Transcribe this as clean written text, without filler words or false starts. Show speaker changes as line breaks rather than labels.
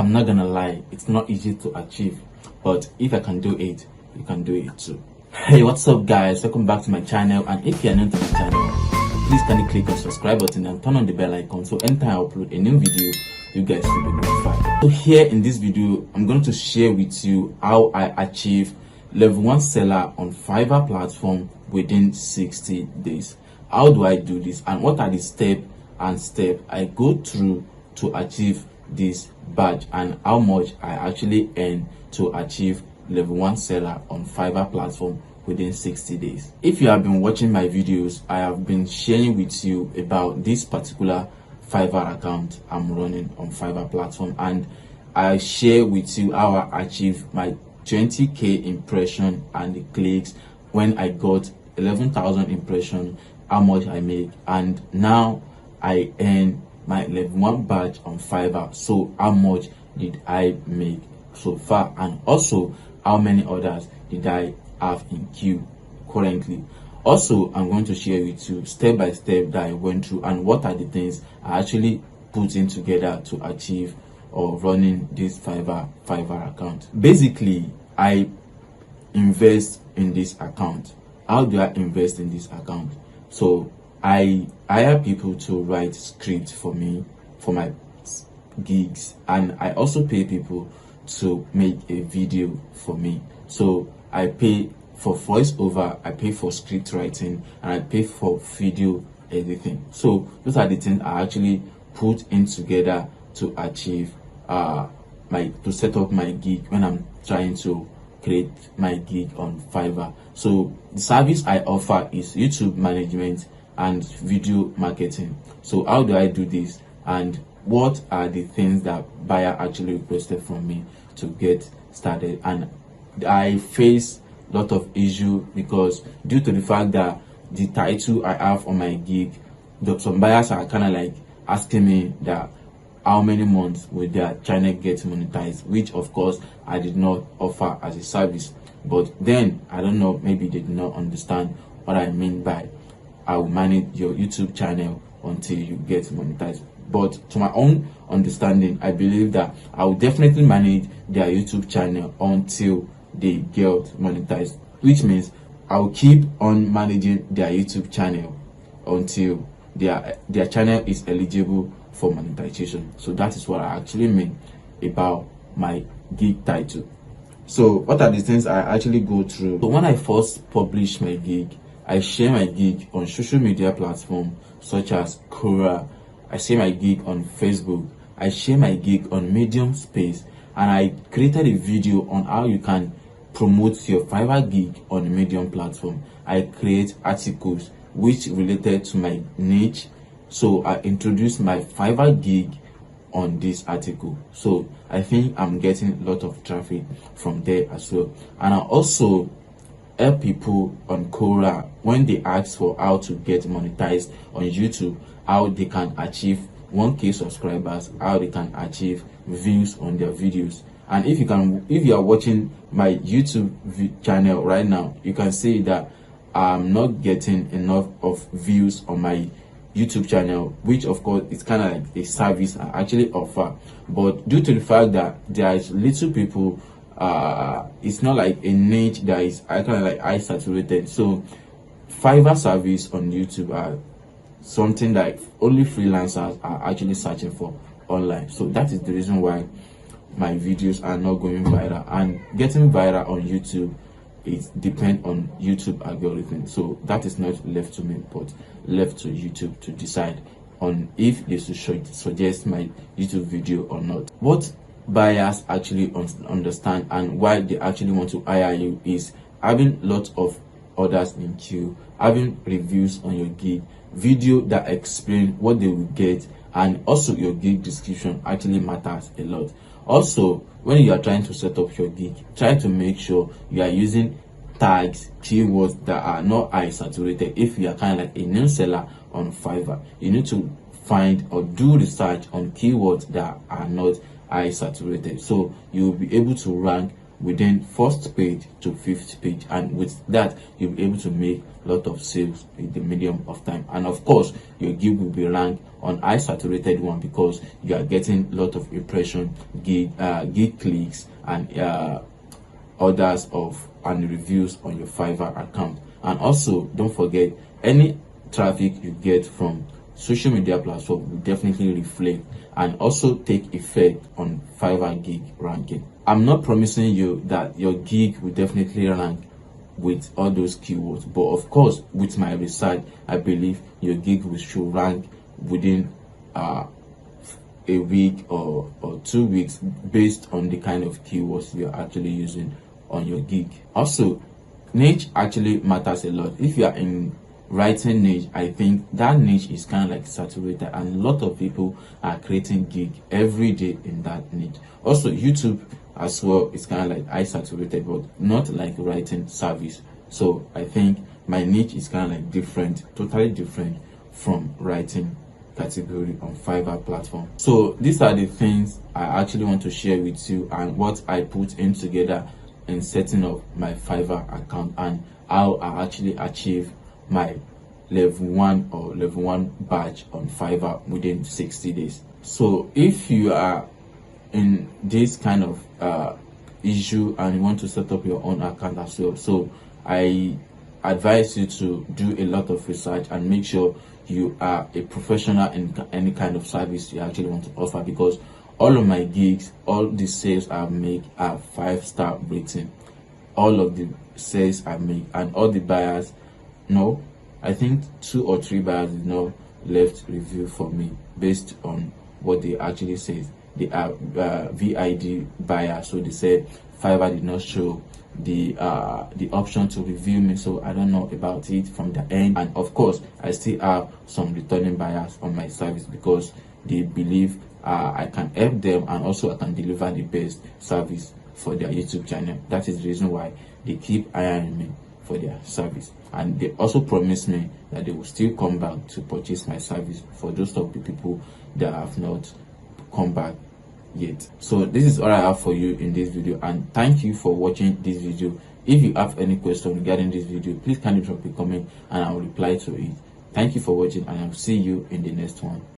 I'm not gonna lie, it's not easy to achieve, but if I can do it, you can do it too. Hey, what's up guys, welcome back to my channel. And if you're new to my channel, please kindly click on subscribe button and turn on the bell icon, so anytime I upload a new video, you guys will be notified. So here in this video, I'm going to share with you how I achieve level 1 seller on Fiverr platform within 60 days. How do I do this, and what are the step I go through to achieve this badge, and how much I actually earn to achieve level 1 seller on Fiverr platform within 60 days. If you have been watching my videos, I have been sharing with you about this particular Fiverr account I'm running on Fiverr platform, and I share with you how I achieved my 20k impression and the clicks. When I got 11,000 impressions, how much I make, and now I earn my level 1 badge on Fiverr. So how much did I make so far, and also how many orders did I have in queue currently. Also, I'm going to share with you step by step that I went through, and what are the things I actually put in together to achieve or running this Fiverr account. Basically, I invest in this account. How do I invest in this account? So I hire people to write scripts for me for my gigs, and I also pay people to make a video for me. So I pay for voiceover, I pay for script writing, and I pay for video editing. So those are the things I actually put in together to achieve to set up my gig when I'm trying to create my gig on Fiverr. So the service I offer is YouTube management and video marketing. So how do I do this, and what are the things that buyer actually requested from me to get started? And I face a lot of issue because due to the fact that the title I have on my gig, some buyers are kind of like asking me that how many months will their channel get monetized, which of course I did not offer as a service. But then I don't know, maybe they did not understand what I mean by I will manage your YouTube channel until you get monetized. But to my own understanding, I believe that I will definitely manage their YouTube channel until they get monetized, which means I will keep on managing their YouTube channel until their channel is eligible for monetization. So that is what I actually mean about my gig title. So what are the things I actually go through? So when I first publish my gig, I share my gig on social media platforms such as Quora. I share my gig on Facebook. I share my gig on Medium Space, and I created a video on how you can promote your Fiverr gig on the Medium platform. I create articles which related to my niche, so I introduced my Fiverr gig on this article. So I think I'm getting a lot of traffic from there as well. And I also help people on Quora when they ask for how to get monetized on YouTube, how they can achieve 1k subscribers, how they can achieve views on their videos. And if you are watching my YouTube channel right now, you can see that I'm not getting enough of views on my YouTube channel, which of course is kind of like a service I actually offer. But due to the fact that there is little people, it's not like a niche that is kind of like high saturated. So Fiverr service on YouTube are something that only freelancers are actually searching for online. So that is the reason why my videos are not going viral. And getting viral on YouTube, it depends on YouTube algorithm. So that is not left to me, but left to YouTube to decide on if they should suggest my YouTube video or not. What buyers actually understand and why they actually want to hire you is having lots of orders in queue, having reviews on your gig, video that explain what they will get, and also your gig description actually matters a lot. Also, when you are trying to set up your gig, try to make sure you are using tags, keywords that are not high saturated. If you are kind of like a new seller on Fiverr, you need to find or do research on keywords that are not high saturated, so you will be able to rank within first page to fifth page, and with that you'll be able to make a lot of sales in the medium of time. And of course your gig will be ranked on high saturated one because you are getting a lot of impression, gig clicks, and orders of and reviews on your Fiverr account. And also don't forget, any traffic you get from social media platform will definitely reflect and also take effect on Fiverr gig ranking. I'm not promising you that your gig will definitely rank with all those keywords, but of course with my research I believe your gig will should rank within a week or 2 weeks based on the kind of keywords you're actually using on your gig. Also, niche actually matters a lot. If you are in writing niche, I think that niche is kind of like saturated, and a lot of people are creating gig every day in that niche. Also YouTube as well is kind of like high saturated, but not like writing service. So I think my niche is kind of like different, totally different from writing category on Fiverr platform. So these are the things I actually want to share with you, and what I put in together in setting up my Fiverr account, and how I actually achieve my level 1 or level 1 badge on Fiverr within 60 days. So if you are in this kind of issue and you want to set up your own account as well, so I advise you to do a lot of research and make sure you are a professional in any kind of service you actually want to offer, because all of my gigs, all the sales I make are 5-star rating. All of the sales I make, and all the buyers, no, I think 2 or 3 buyers did not left review for me based on what they actually said. They are VID buyers, so they said Fiverr did not show the option to review me, so I don't know about it from the end. And of course I still have some returning buyers on my service because they believe I can help them, and also I can deliver the best service for their YouTube channel. That is the reason why they keep hiring me for their service, and they also promise me that they will still come back to purchase my service for those of the people that have not come back yet. So this is all I have for you in this video, and thank you for watching this video. If you have any question regarding this video, please kindly drop a comment and I will reply to it. Thank you for watching, and I'll see you in the next one.